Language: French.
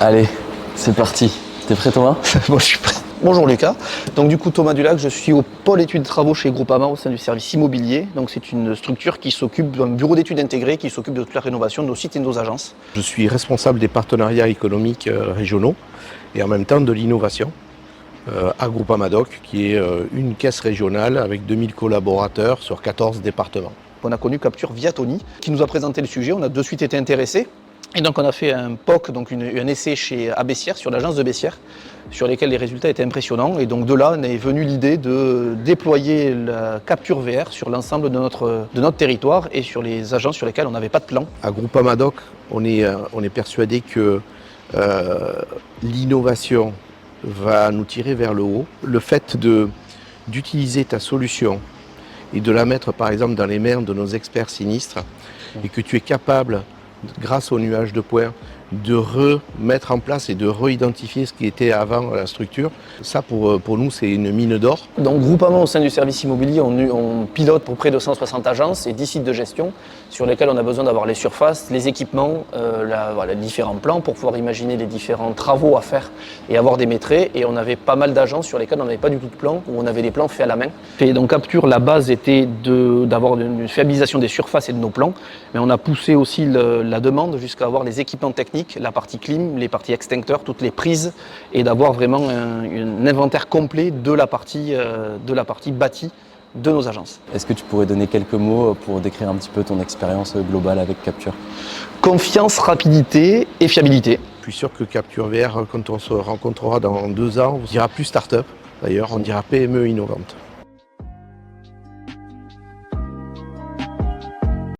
Allez, c'est parti. T'es prêt Thomas? Bon, je suis prêt. Bonjour Lucas. Donc du coup Thomas Dulac, je suis au pôle études de travaux chez Groupama au sein du service immobilier. Donc c'est une structure qui s'occupe d'un bureau d'études intégré qui s'occupe de toute la rénovation de nos sites et de nos agences. Je suis responsable des partenariats économiques régionaux et en même temps de l'innovation à Groupama Doc, qui est une caisse régionale avec 2000 collaborateurs sur 14 départements. On a connu Capture via Tony qui nous a présenté le sujet, on a de suite été intéressés. Et donc on a fait un POC, donc un essai à Bessières, sur l'agence de Bessières, sur lesquels les résultats étaient impressionnants. Et donc de là, on est venu l'idée de déployer la Capture VR sur l'ensemble de notre territoire et sur les agences sur lesquelles on n'avait pas de plan. À Groupama Doc, on est persuadé que l'innovation va nous tirer vers le haut. Le fait d'utiliser ta solution et de la mettre par exemple dans les mains de nos experts sinistres et que tu es capable, grâce au nuage de points, de remettre en place et de réidentifier ce qui était avant la structure. Ça, pour nous, c'est une mine d'or. Donc, Groupama, au sein du service immobilier, on pilote pour près de 160 agences et 10 sites de gestion sur lesquels on a besoin d'avoir les surfaces, les équipements, les différents plans pour pouvoir imaginer les différents travaux à faire et avoir des maîtres. Et on avait pas mal d'agences sur lesquelles on n'avait pas du tout de plan, où on avait des plans faits à la main. Et donc, Capture, la base était d'avoir une fiabilisation des surfaces et de nos plans, mais on a poussé aussi la demande jusqu'à avoir les équipements techniques, la partie clim, les parties extincteurs, toutes les prises, et d'avoir vraiment un inventaire complet de la partie bâtie de nos agences. Est-ce que tu pourrais donner quelques mots pour décrire un petit peu ton expérience globale avec Capture? Confiance, rapidité et fiabilité. Je suis sûr que Capture VR, quand on se rencontrera dans 2 ans, on dira plus start-up, d'ailleurs, on dira PME innovante.